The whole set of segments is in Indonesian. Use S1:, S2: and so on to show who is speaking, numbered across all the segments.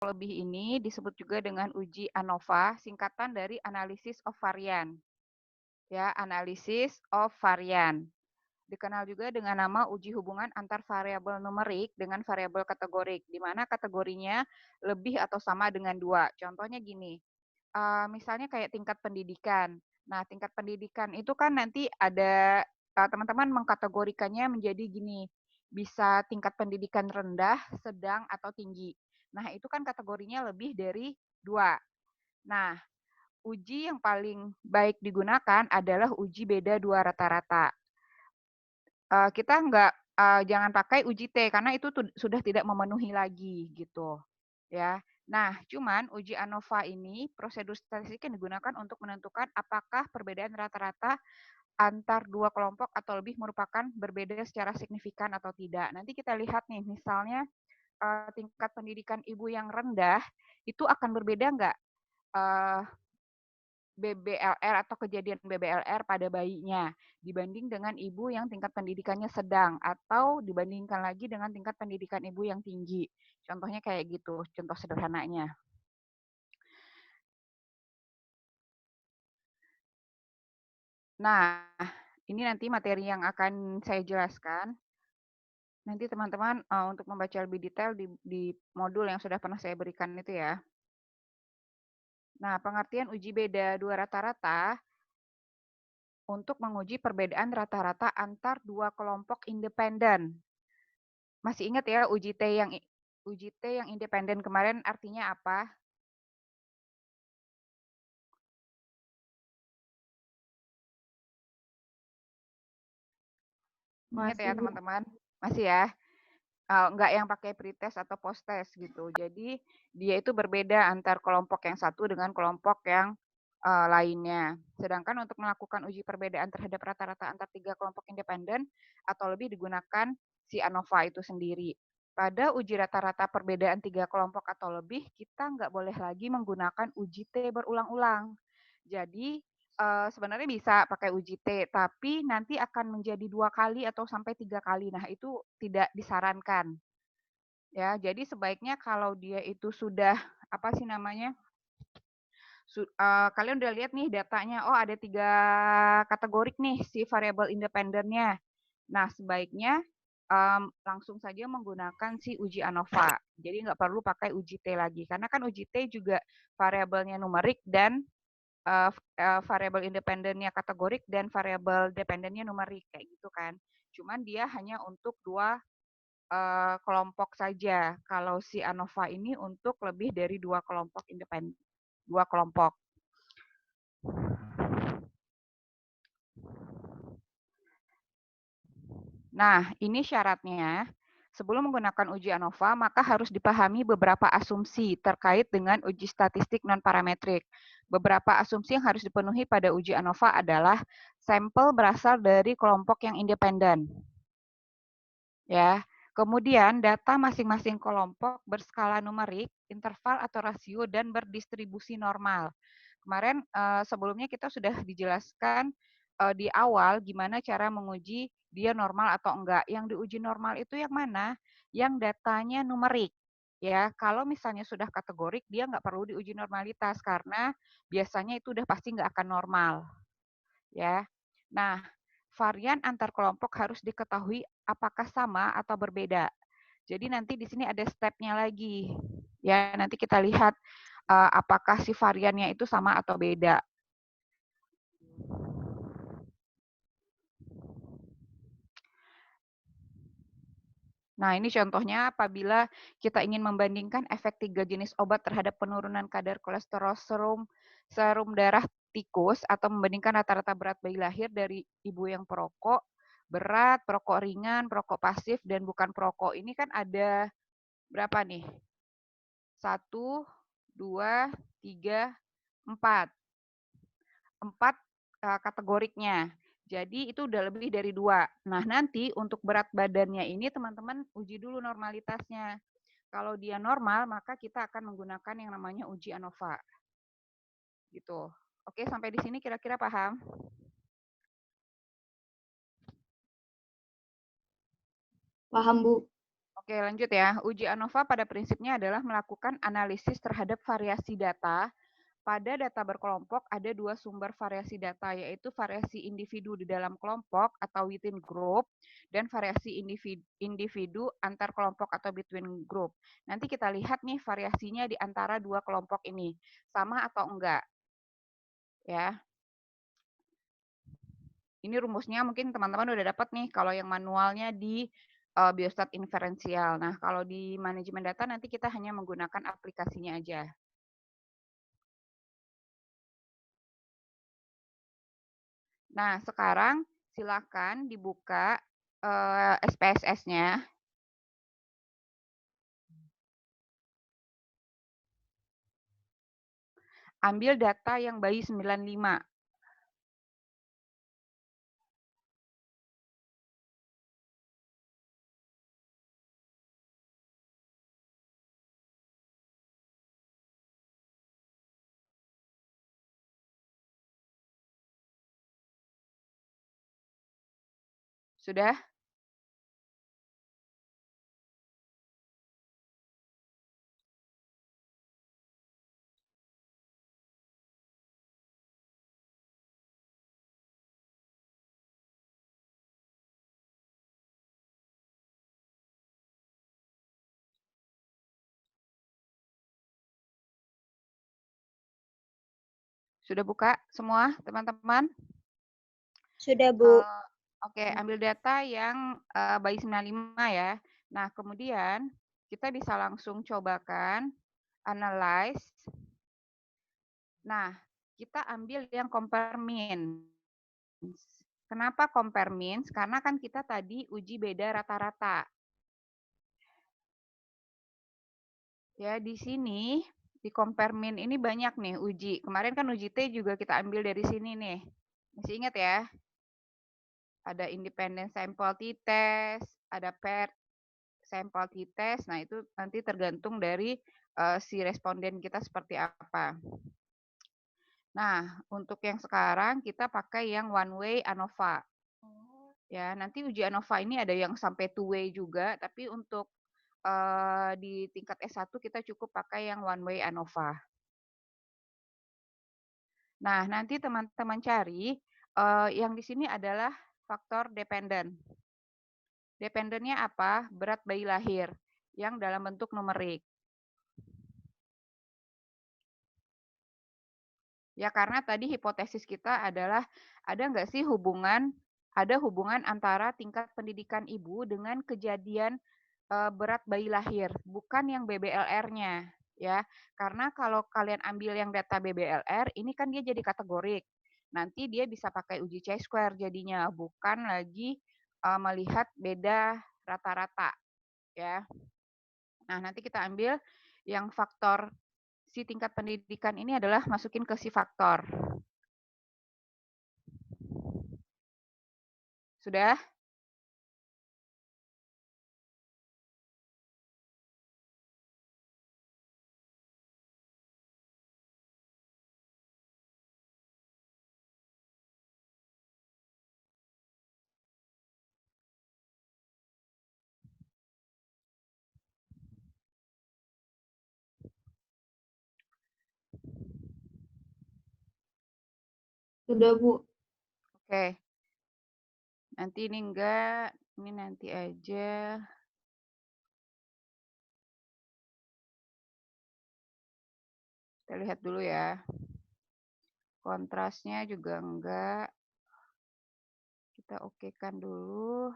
S1: lebih ini disebut juga dengan uji ANOVA, singkatan dari Analysis of Variance. Ya, Analysis of Variance. Dikenal juga dengan nama uji hubungan antar variabel numerik dengan variabel kategorik, di mana kategorinya lebih atau sama dengan 2. Contohnya gini, misalnya kayak tingkat pendidikan. Nah, tingkat pendidikan itu kan nanti ada teman-teman mengkategorikannya menjadi gini, bisa tingkat pendidikan rendah, sedang, atau tinggi. Nah, itu kan kategorinya lebih dari 2. Nah, uji yang paling baik digunakan adalah uji beda 2 rata-rata. Kita jangan pakai uji T karena itu sudah tidak memenuhi lagi gitu, ya. Nah, cuman uji ANOVA ini prosedur statistik yang digunakan untuk menentukan apakah perbedaan rata-rata antar 2 kelompok atau lebih merupakan berbeda secara signifikan atau tidak. Nanti kita lihat nih, misalnya tingkat pendidikan ibu yang rendah itu akan berbeda nggak BBLR atau kejadian BBLR pada bayinya dibanding dengan ibu yang tingkat pendidikannya sedang atau dibandingkan lagi dengan tingkat pendidikan ibu yang tinggi. Contohnya kayak gitu, contoh sederhananya. Nah, ini nanti materi yang akan saya jelaskan. Nanti teman-teman untuk membaca lebih detail di modul yang sudah pernah saya berikan itu ya. Nah, pengertian uji beda 2 rata-rata untuk menguji perbedaan rata-rata antar 2 kelompok independen. Masih ingat ya uji T yang independen kemarin artinya apa? Ingat ya
S2: Masih, Bu.
S1: teman-teman? Masih ya? Enggak yang pakai pretest atau post-test gitu. Jadi dia itu berbeda antar kelompok yang satu dengan kelompok yang lainnya. Sedangkan untuk melakukan uji perbedaan terhadap rata-rata antar 3 kelompok independen atau lebih digunakan si ANOVA itu sendiri. Pada uji rata-rata perbedaan 3 kelompok atau lebih, kita nggak boleh lagi menggunakan uji T berulang-ulang. Jadi sebenarnya bisa pakai uji T, tapi nanti akan menjadi 2 kali atau sampai 3 kali. Nah, itu tidak disarankan. Ya, jadi sebaiknya kalau dia itu sudah apa sih namanya? Kalian udah lihat nih datanya, oh ada 3 kategorik nih si variabel independennya. Nah, sebaiknya langsung saja menggunakan si uji ANOVA. Jadi nggak perlu pakai uji T lagi, karena kan uji T juga variabelnya numerik dan variabel independennya kategorik dan variabel dependennya numerik kayak gitu kan. Cuman dia hanya untuk 2 kelompok saja. Kalau si ANOVA ini untuk lebih dari 2 kelompok 2 kelompok. Nah, ini syaratnya. Sebelum menggunakan uji ANOVA, maka harus dipahami beberapa asumsi terkait dengan uji statistik non-parametrik. Beberapa asumsi yang harus dipenuhi pada uji ANOVA adalah sampel berasal dari kelompok yang independen. Ya. Kemudian data masing-masing kelompok berskala numerik, interval atau rasio, dan berdistribusi normal. Kemarin sebelumnya kita sudah dijelaskan di awal gimana cara menguji dia normal atau enggak. Yang diuji normal itu yang mana? Yang datanya numerik. Ya, kalau misalnya sudah kategorik, dia nggak perlu diuji normalitas karena biasanya itu udah pasti nggak akan normal. Ya, nah varian antar kelompok harus diketahui apakah sama atau berbeda. Jadi nanti di sini ada stepnya lagi. Ya, nanti kita lihat apakah si variannya itu sama atau beda. Nah, ini contohnya apabila kita ingin membandingkan efek 3 jenis obat terhadap penurunan kadar kolesterol serum darah tikus atau membandingkan rata-rata berat bayi lahir dari ibu yang perokok, berat, perokok ringan, perokok pasif, dan bukan perokok. Ini kan ada berapa nih? 1, 2, 3, 4. 4 kategoriknya. Jadi itu udah lebih dari 2. Nah, nanti untuk berat badannya ini teman-teman uji dulu normalitasnya. Kalau dia normal, maka kita akan menggunakan yang namanya uji ANOVA. Gitu. Oke, sampai di sini kira-kira paham?
S2: Paham, Bu.
S1: Oke, lanjut ya. Uji ANOVA pada prinsipnya adalah melakukan analisis terhadap variasi data. Pada data berkelompok ada dua sumber variasi data, yaitu variasi individu di dalam kelompok atau within group, dan variasi individu antar kelompok atau between group. Nanti kita lihat nih variasinya di antara dua kelompok ini, sama atau enggak. Ya. Ini rumusnya mungkin teman-teman udah dapat nih, kalau yang manualnya di biostat inferensial. Nah, kalau di manajemen data nanti kita hanya menggunakan aplikasinya aja. Nah, sekarang silakan dibuka SPSS-nya. Ambil data yang bayi 95. Sudah? Sudah buka semua, teman-teman?
S2: Sudah, Bu.
S1: Oke, ambil data yang bayi 95 ya. Nah, kemudian kita bisa langsung cobakan analyze. Nah, kita ambil yang compare means. Kenapa compare means? Karena kan kita tadi uji beda rata-rata. Ya, di sini di compare mean ini banyak nih uji. Kemarin kan uji T juga kita ambil dari sini nih. Masih ingat ya? Ada independent sample t-test, ada paired sample t-test. Nah, itu nanti tergantung dari si responden kita seperti apa. Nah, untuk yang sekarang kita pakai yang one way ANOVA. Ya, nanti uji ANOVA ini ada yang sampai two way juga, tapi untuk di tingkat S1 kita cukup pakai yang one way ANOVA. Nah, nanti teman-teman cari yang di sini adalah faktor dependen. Dependennya apa? Berat bayi lahir yang dalam bentuk numerik. Ya, karena tadi hipotesis kita adalah ada nggak sih hubungan antara tingkat pendidikan ibu dengan kejadian berat bayi lahir, bukan yang BBLR-nya, ya. Karena kalau kalian ambil yang data BBLR, ini kan dia jadi kategorik. Nanti dia bisa pakai uji chi-square jadinya, bukan lagi melihat beda rata-rata, ya. Nah, nanti kita ambil yang faktor si tingkat pendidikan ini adalah masukin ke si faktor. Sudah?
S2: Sudah, Bu.
S1: Oke. Nanti ini enggak, ini nanti aja. Kita lihat dulu ya. Kontrasnya juga enggak. Kita okekan dulu.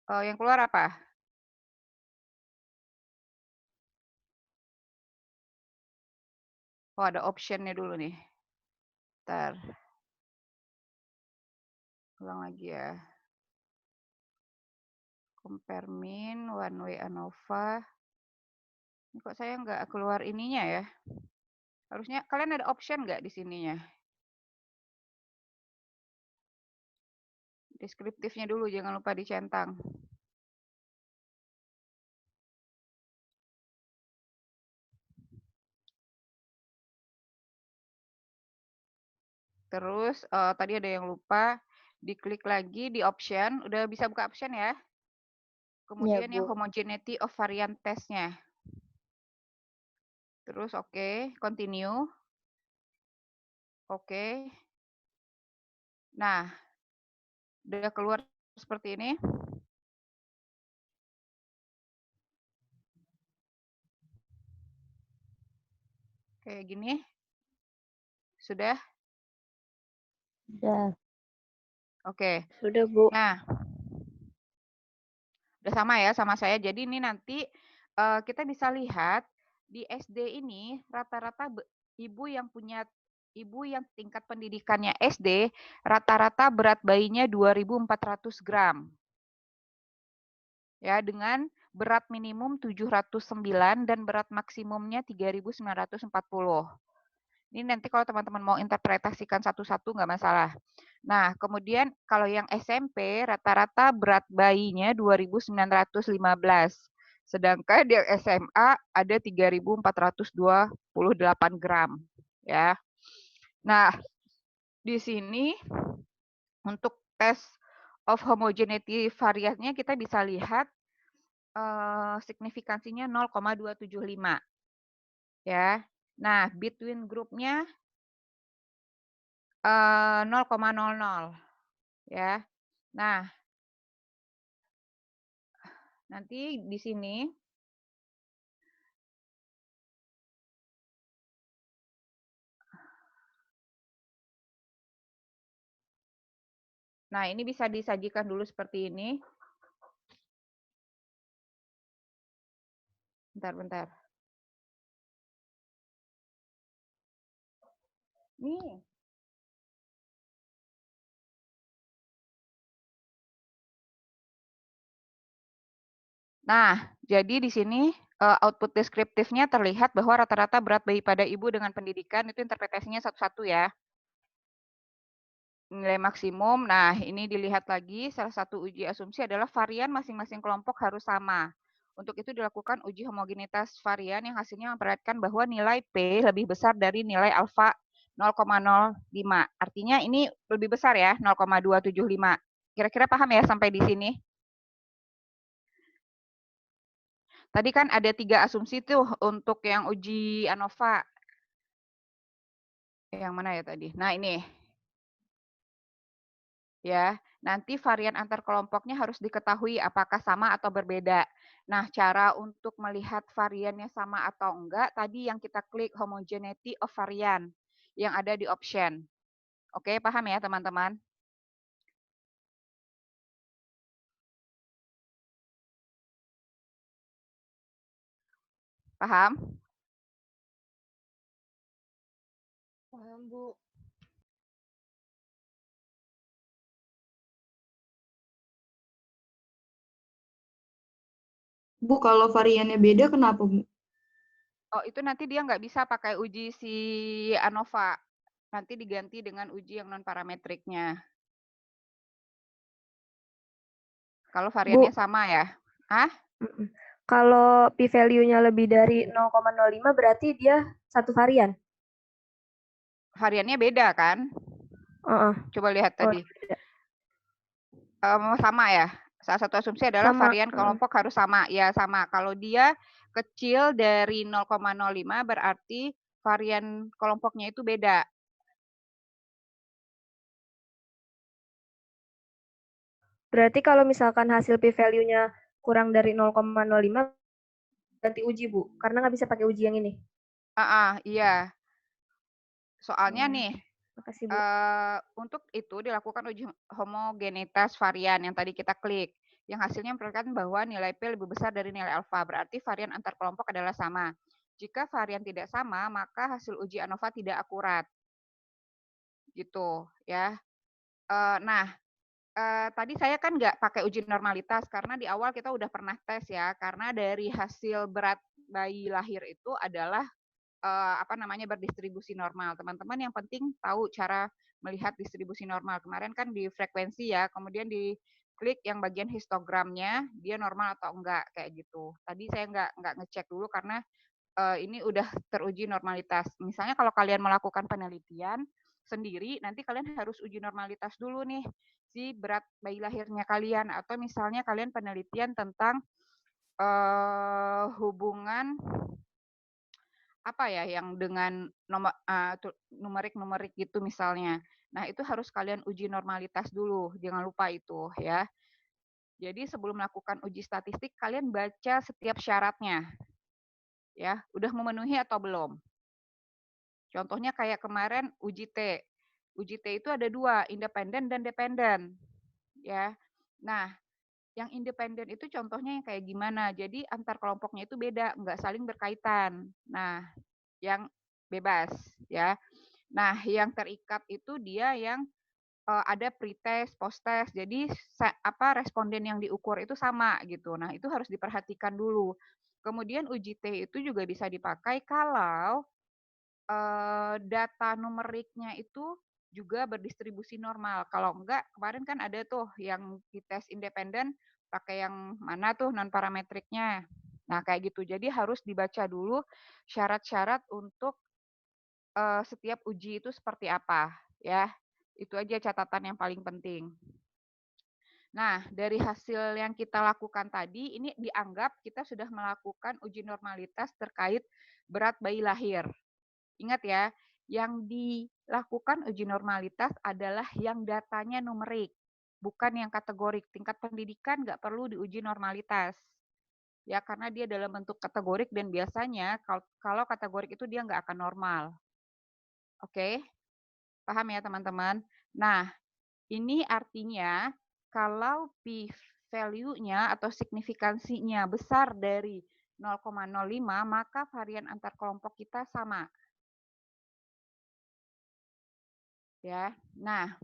S1: Oh, yang keluar apa? Oh, ada optionnya dulu nih. Ntar. Ulang lagi ya. Compare mean, one way ANOVA. Ini kok saya nggak keluar ininya ya? Harusnya kalian ada option nggak di sininya? Deskriptifnya dulu, jangan lupa dicentang. Terus tadi ada yang lupa, diklik lagi di option, udah bisa buka option ya? Kemudian yang
S2: Bu.
S1: homogeneity of variant test-nya. Terus oke, continue. Oke. Nah, udah keluar seperti ini. Kayak gini. Sudah?
S2: Sudah.
S1: Oke.
S2: Sudah, Bu.
S1: Nah, udah sama ya sama saya. Jadi ini nanti kita bisa lihat di SD ini rata-rata ibu yang tingkat pendidikannya SD, rata-rata berat bayinya 2.400 gram. Ya, dengan berat minimum 709 dan berat maksimumnya 3.940. Ini nanti kalau teman-teman mau interpretasikan satu-satu nggak masalah. Nah, kemudian kalau yang SMP rata-rata berat bayinya 2.915. Sedangkan yang SMA ada 3.428 gram. Ya. Nah, di sini untuk tes of homogeneity variannya kita bisa lihat signifikansinya 0,275. Ya. Nah, between grupnya 0,00 ya. Nah, nanti di sini nah, ini bisa disajikan dulu seperti ini. Bentar. Nih. Nah, jadi di sini output deskriptifnya terlihat bahwa rata-rata berat bayi pada ibu dengan pendidikan itu interpretasinya satu-satu ya. Nilai maksimum, nah ini dilihat lagi, salah satu uji asumsi adalah varian masing-masing kelompok harus sama. Untuk itu dilakukan uji homogenitas varian yang hasilnya memperlihatkan bahwa nilai P lebih besar dari nilai alfa 0,05. Artinya ini lebih besar ya, 0,275. Kira-kira paham ya sampai di sini? Tadi kan ada 3 asumsi tuh untuk yang uji ANOVA. Yang mana ya tadi? Nah ini. Ya, nanti varian antar kelompoknya harus diketahui apakah sama atau berbeda. Nah, cara untuk melihat variannya sama atau enggak, tadi yang kita klik homogeneity of varian yang ada di option. Oke, paham ya teman-teman? Paham?
S2: Paham, Bu. Bu, kalau variannya beda kenapa, Bu?
S1: Oh, itu nanti dia nggak bisa pakai uji si ANOVA. Nanti diganti dengan uji yang non-parametriknya. Kalau variannya
S3: Bu,
S1: sama ya. Ah?
S3: kalau p-value-nya lebih dari 0,05 berarti dia satu varian.
S1: Variannya beda kan? Coba lihat
S3: Oh,
S1: tadi. Sama ya. Salah satu asumsi adalah
S3: sama.
S1: varian kelompok harus sama. Ya, sama. Kalau dia kecil dari 0,05 berarti varian kelompoknya itu beda.
S3: Berarti kalau misalkan hasil p-value-nya kurang dari 0,05 ganti uji, Bu. Karena nggak bisa pakai uji yang ini.
S1: Iya. Soalnya nih,
S3: Makasih, Bu.
S1: untuk itu dilakukan uji homogenitas varian yang tadi kita klik. Yang hasilnya memperlihatkan bahwa nilai P lebih besar dari nilai alfa. Berarti varian antar kelompok adalah sama. Jika varian tidak sama, maka hasil uji ANOVA tidak akurat. Gitu ya. Nah, tadi saya kan nggak pakai uji normalitas karena di awal kita udah pernah tes ya, karena dari hasil berat bayi lahir itu adalah berdistribusi normal. Teman-teman yang penting tahu cara melihat distribusi normal. Kemarin kan di frekuensi ya, kemudian di klik yang bagian histogramnya dia normal atau enggak kayak gitu. Tadi saya nggak ngecek dulu karena ini udah teruji normalitas. Misalnya kalau kalian melakukan penelitian, sendiri, nanti kalian harus uji normalitas dulu nih si berat bayi lahirnya kalian, atau misalnya kalian penelitian tentang hubungan apa ya yang dengan numerik-numerik gitu misalnya. Nah, itu harus kalian uji normalitas dulu, jangan lupa itu ya. Jadi sebelum melakukan uji statistik kalian baca setiap syaratnya. Ya, udah memenuhi atau belum? Contohnya kayak kemarin uji T. Uji T itu ada 2, independen dan dependen. Ya. Nah, yang independen itu contohnya yang kayak gimana? Jadi antar kelompoknya itu beda, nggak saling berkaitan. Nah, yang bebas ya. Nah, yang terikat itu dia yang ada pretest, posttest. Jadi responden yang diukur itu sama gitu. Nah, itu harus diperhatikan dulu. Kemudian uji T itu juga bisa dipakai kalau data numeriknya itu juga berdistribusi normal. Kalau enggak, kemarin kan ada tuh yang di tes independen pakai yang mana tuh non parametriknya. Nah, kayak gitu. Jadi harus dibaca dulu syarat-syarat untuk setiap uji itu seperti apa, ya. Itu aja catatan yang paling penting. Nah, dari hasil yang kita lakukan tadi, ini dianggap kita sudah melakukan uji normalitas terkait berat bayi lahir. Ingat ya, yang dilakukan uji normalitas adalah yang datanya numerik, bukan yang kategorik. Tingkat pendidikan nggak perlu diuji normalitas. Ya, karena dia dalam bentuk kategorik dan biasanya kalau kategorik itu dia nggak akan normal. Oke, paham ya teman-teman? Nah, ini artinya kalau p-value-nya atau signifikansinya besar dari 0,05, maka varian antar kelompok kita sama. Ya. Nah,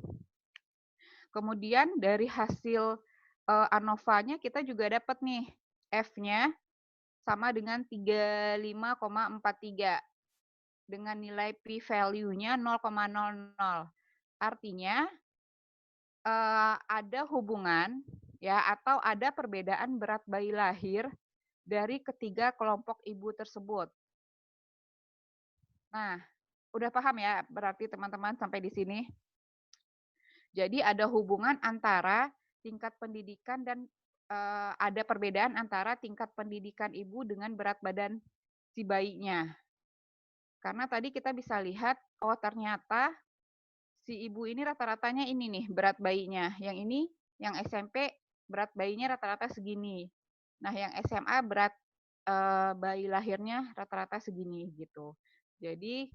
S1: kemudian dari hasil ANOVA-nya kita juga dapat nih F-nya sama dengan 35,43 dengan nilai p-value-nya 0,00. Artinya ada hubungan ya atau ada perbedaan berat bayi lahir dari ketiga kelompok ibu tersebut. Nah, udah paham ya berarti teman-teman sampai di sini? Jadi ada hubungan antara tingkat pendidikan dan ada perbedaan antara tingkat pendidikan ibu dengan berat badan si bayinya. Karena tadi kita bisa lihat, oh ternyata si ibu ini rata-ratanya ini nih berat bayinya. Yang ini, yang SMP berat bayinya rata-rata segini. Nah yang SMA berat bayi lahirnya rata-rata segini gitu. Jadi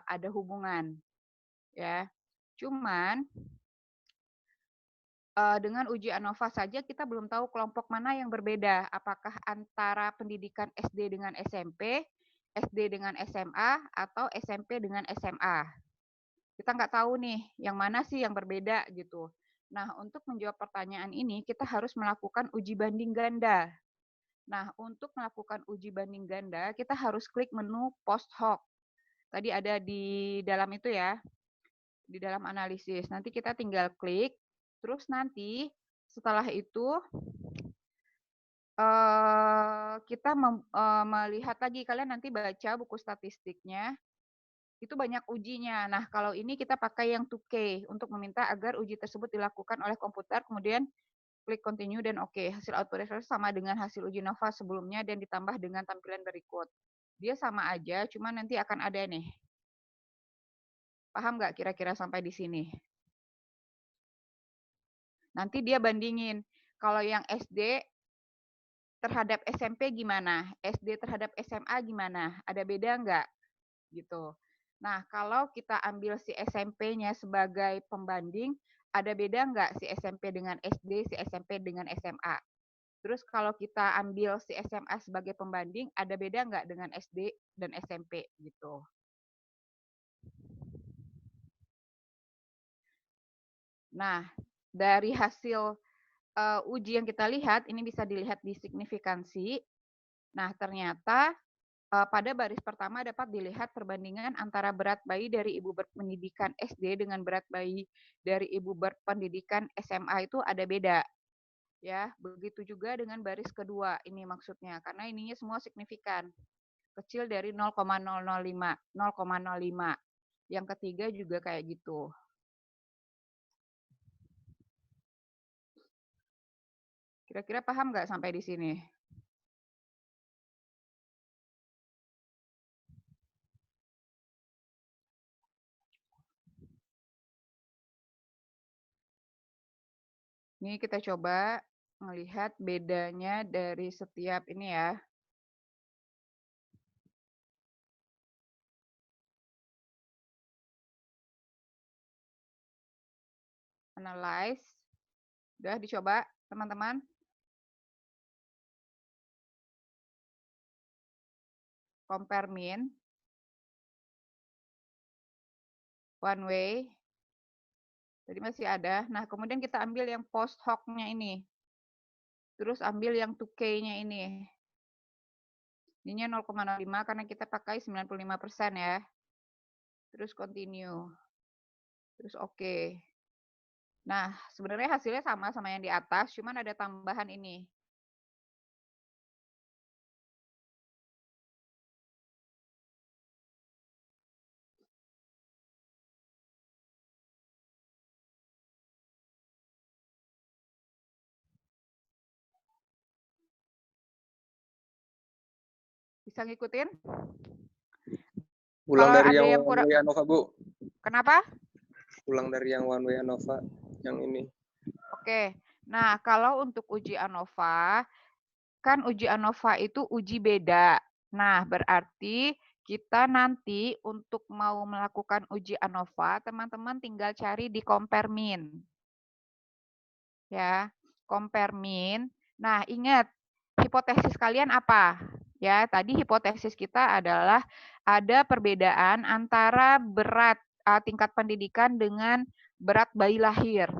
S1: ada hubungan ya. Cuman dengan uji ANOVA saja kita belum tahu kelompok mana yang berbeda. Apakah antara pendidikan SD dengan SMP, SD dengan SMA, atau SMP dengan SMA. Kita nggak tahu nih, yang mana sih yang berbeda gitu. Nah, untuk menjawab pertanyaan ini, kita harus melakukan uji banding ganda. Nah, untuk melakukan uji banding ganda, kita harus klik menu post hoc. Tadi ada di dalam itu ya, di dalam analisis. Nanti kita tinggal klik, terus nanti setelah itu kita melihat lagi, kalian nanti baca buku statistiknya, itu banyak ujinya. Nah, kalau ini kita pakai yang 2K untuk meminta agar uji tersebut dilakukan oleh komputer, kemudian klik continue dan oke. Hasil output result sama dengan hasil uji NOVA sebelumnya dan ditambah dengan tampilan berikut. Dia sama aja, cuma nanti akan ada nih. Paham nggak kira-kira sampai di sini? Nanti dia bandingin. Kalau yang SD terhadap SMP gimana? SD terhadap SMA gimana? Ada beda nggak? Gitu. Nah, kalau kita ambil si SMP-nya sebagai pembanding, ada beda nggak si SMP dengan SD, si SMP dengan SMA? Terus kalau kita ambil si SMA sebagai pembanding, ada beda nggak dengan SD dan SMP gitu. Nah, dari hasil uji yang kita lihat, ini bisa dilihat di signifikansi. Nah, ternyata pada baris pertama dapat dilihat perbandingan antara berat bayi dari ibu berpendidikan SD dengan berat bayi dari ibu berpendidikan SMA itu ada beda. Ya, begitu juga dengan baris kedua ini maksudnya, karena ininya semua signifikan. Kecil dari 0,005, 0,05. Yang ketiga juga kayak gitu. Kira-kira paham nggak sampai di sini? Ini kita coba melihat bedanya dari setiap ini ya. Analyze. Udah dicoba, teman-teman? Compare mean. One way. Tadi masih ada. Nah, kemudian kita ambil yang post hoc-nya ini. Terus ambil yang 2K-nya ini. Ininya 0,05 karena kita pakai 95% ya. Terus continue. Terus oke. Nah, sebenarnya hasilnya sama yang di atas, cuman ada tambahan ini. Bisa ngikutin?
S4: Ulang
S1: Kalau
S4: dari
S1: ada
S4: yang
S1: yang
S4: one
S1: kurang,
S4: way ANOVA, Bu.
S1: kenapa?
S4: Ulang dari yang one way ANOVA yang ini.
S1: Oke. Nah, kalau untuk uji ANOVA, kan uji ANOVA itu uji beda. Nah, berarti kita nanti untuk mau melakukan uji ANOVA, teman-teman tinggal cari di compare mean. Ya, compare mean. Nah, ingat, hipotesis kalian apa? Ya, tadi hipotesis kita adalah ada perbedaan antara berat tingkat pendidikan dengan berat bayi lahir.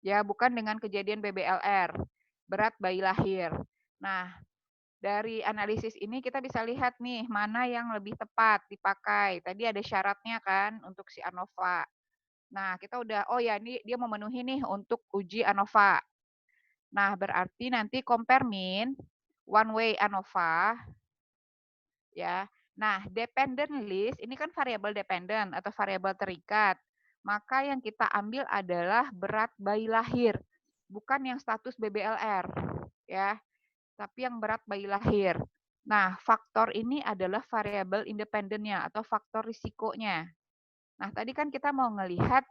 S1: Ya, bukan dengan kejadian BBLR, berat bayi lahir. Nah, dari analisis ini kita bisa lihat nih mana yang lebih tepat dipakai. Tadi ada syaratnya kan untuk si ANOVA. Nah, kita udah, oh ya ini dia memenuhi nih untuk uji ANOVA. Nah, berarti nanti compare mean, one way ANOVA, ya. Nah, dependent list, ini kan variabel dependent atau variabel terikat. Maka yang kita ambil adalah berat bayi lahir, bukan yang status BBLR, ya. Tapi yang berat bayi lahir. Nah, faktor ini adalah variabel independennya atau faktor risikonya. Nah, tadi kan kita mau ngelihat,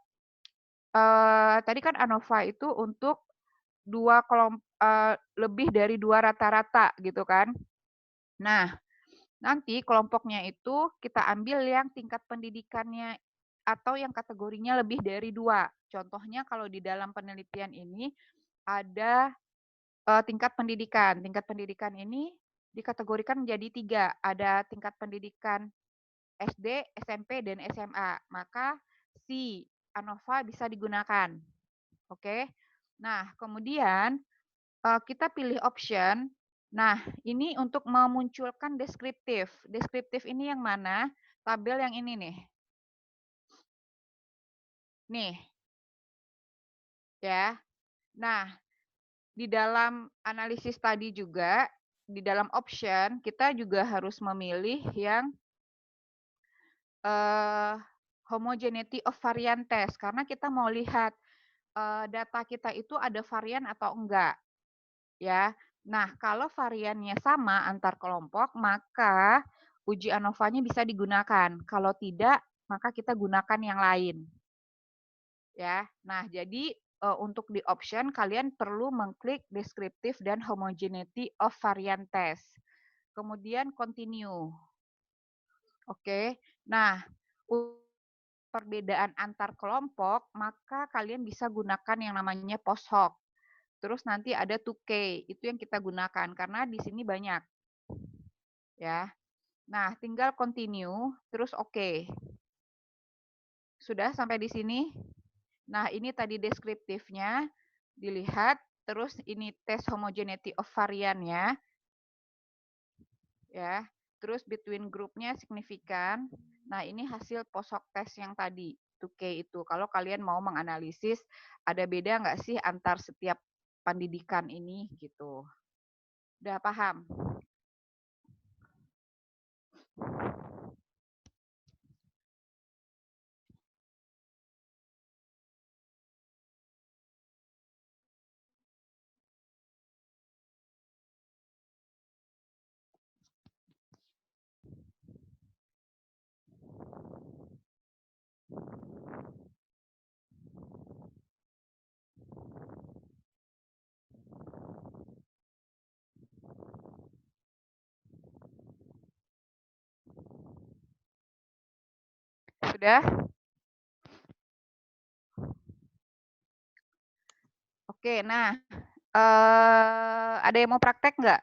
S1: tadi kan ANOVA itu untuk lebih dari 2 rata-rata gitu kan. Nah, nanti kelompoknya itu kita ambil yang tingkat pendidikannya atau yang kategorinya lebih dari 2. Contohnya kalau di dalam penelitian ini ada tingkat pendidikan. Tingkat pendidikan ini dikategorikan menjadi 3. Ada tingkat pendidikan SD, SMP, dan SMA. Maka si ANOVA bisa digunakan. Oke. Nah, kemudian kita pilih option. Nah, ini untuk memunculkan deskriptif. Deskriptif ini yang mana? Tabel yang ini nih. Nih. Ya. Nah, di dalam analisis tadi juga, di dalam option, kita juga harus memilih yang homogeneity of variant test. Karena kita mau lihat data kita itu ada varian atau enggak. Ya. Nah, kalau variannya sama antar kelompok, maka uji ANOVA-nya bisa digunakan. Kalau tidak, maka kita gunakan yang lain. Ya. Nah, jadi untuk di option kalian perlu mengklik descriptive dan homogeneity of variant test. Kemudian continue. Oke. Nah, perbedaan antar kelompok, maka kalian bisa gunakan yang namanya post hoc. Terus nanti ada 2K, itu yang kita gunakan karena di sini banyak. Ya. Nah, tinggal continue, terus oke. Sudah sampai di sini? Nah, ini tadi deskriptifnya, dilihat, terus ini tes homogeneity of varian-nya. Ya. Terus between group-nya signifikan. Nah, ini hasil post hoc test yang tadi, 2K itu. Kalau kalian mau menganalisis, ada beda nggak sih antar setiap pendidikan ini gitu. Udah paham? Sudah? Oke, nah, ada yang mau praktek nggak?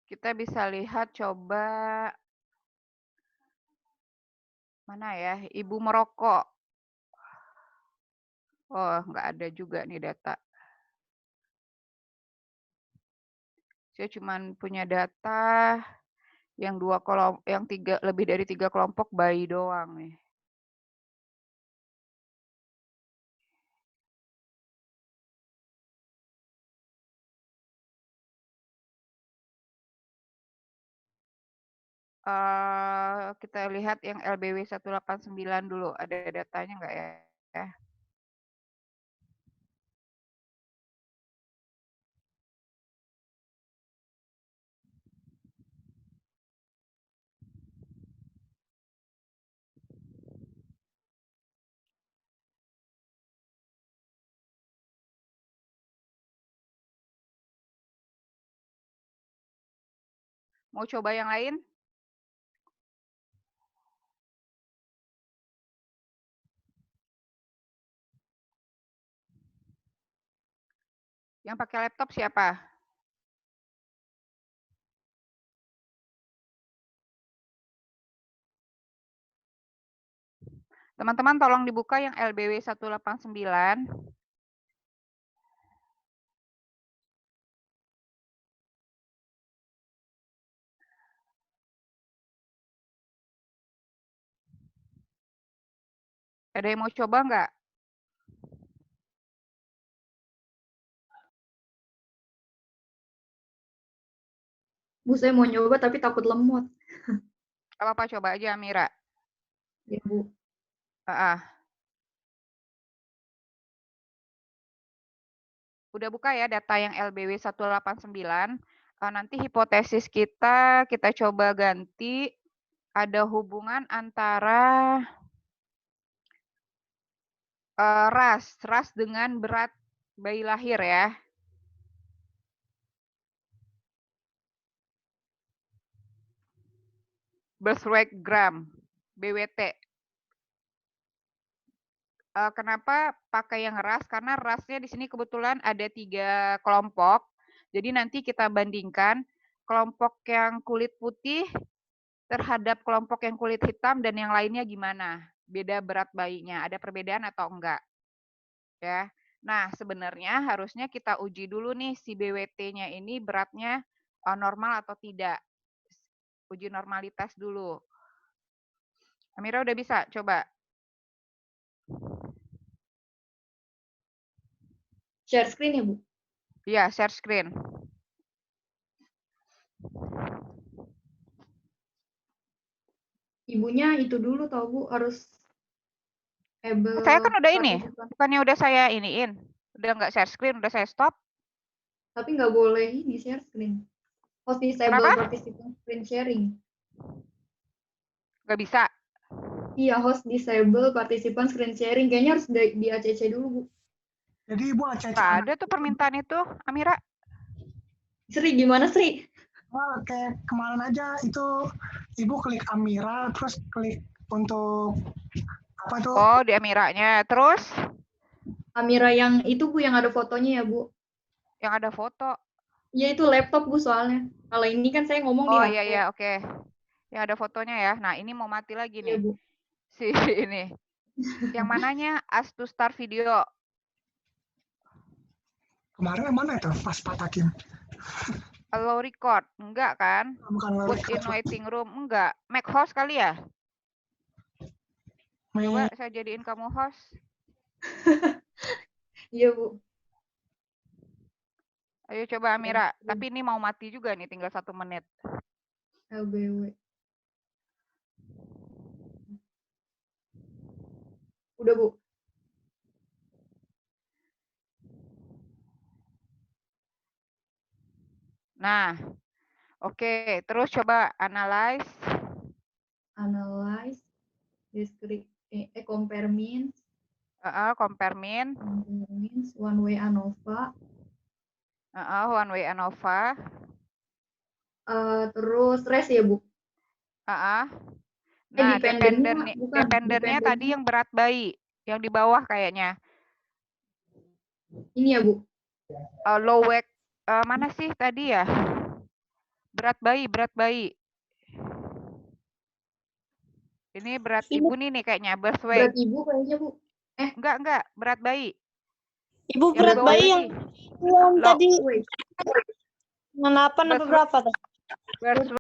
S1: Kita bisa lihat coba mana ya, ibu merokok. Oh, nggak ada juga nih data. Saya cuma punya data yang lebih dari 3 kelompok bayi doang nih. Kita lihat yang LBW 189 dulu, ada datanya nggak ya? Mau coba yang lain? Yang pakai laptop siapa? Teman-teman tolong dibuka yang LBW 189. Ada yang mau coba nggak?
S2: Bu, saya mau nyoba tapi takut lemot.
S1: Apa-apa, coba aja Amira.
S2: Ya, Bu.
S1: Udah buka ya data yang LBW 189. Nanti hipotesis kita coba ganti ada hubungan antara ras dengan berat bayi lahir ya. Birth weight gram, BWT. Kenapa pakai yang ras? Karena rasnya di sini kebetulan ada 3 kelompok. Jadi nanti kita bandingkan kelompok yang kulit putih terhadap kelompok yang kulit hitam dan yang lainnya gimana? Beda berat bayinya, ada perbedaan atau enggak? Ya. Nah, sebenarnya harusnya kita uji dulu nih si BWT-nya ini beratnya normal atau tidak. Uji normalitas dulu. Amira udah bisa? Coba.
S2: Share screen ya, Bu?
S1: Iya, share screen.
S2: Ibunya itu dulu tau, Bu, harus able
S1: Saya kan udah ini,
S2: participant.
S1: bukannya udah saya iniin. Udah nggak share screen, udah saya stop.
S2: Tapi nggak boleh ini share screen. Host disable
S1: Kenapa?
S2: participant screen sharing.
S1: Nggak bisa.
S2: Iya, host disable participant screen sharing. Kayaknya harus di ACC dulu, Bu.
S5: Jadi Ibu ACC
S1: Nggak
S5: anak.
S1: ada tuh permintaan itu, Amira.
S2: Sri, gimana Sri?
S5: Wah, kayak kemarin aja itu Ibu klik Amira, terus klik untuk apa tuh?
S1: Oh, di Amiranya. Terus?
S2: Amira yang itu, Bu, yang ada fotonya ya, Bu?
S1: Yang ada foto.
S2: Iya, itu laptop, Bu, soalnya. Kalau ini kan saya ngomong di
S1: Oh
S2: HP.
S1: iya, oke. Yang ada fotonya ya. Nah, ini mau mati lagi
S2: Iya,
S1: nih.
S2: Bu.
S1: Si ini. Yang mananya Ask to Start Video.
S5: Kemarin yang mana itu? Pas patakin.
S1: Allow record. Enggak kan?
S5: Bukan
S1: Put in waiting room. Enggak. Make host kali ya? Coba saya jadiin kamu host.
S2: Iya, Bu.
S1: Ayo coba Amira. Tapi ini mau mati juga nih, tinggal 1 menit.
S2: LBW. Udah, Bu.
S1: Nah, oke. Terus coba analyze.
S2: Analyze, compare means,
S1: compare mean,
S2: one way ANOVA,
S1: one way ANOVA,
S2: terus rest ya Bu.
S1: Nah, dependennya tadi yang berat bayi, yang di bawah kayaknya.
S2: Ini ya Bu.
S1: Low weight, mana sih tadi ya? Berat bayi. Ini berat ibu nih kayaknya, birth weight.
S2: Berat ibu kayaknya Bu.
S1: Enggak, berat bayi.
S6: Ibu
S1: Yang
S6: berat
S1: di bawah
S6: bayi
S1: tadi.
S6: yang tadi
S2: Wait.
S6: 8 apa berapa tuh?
S1: Birth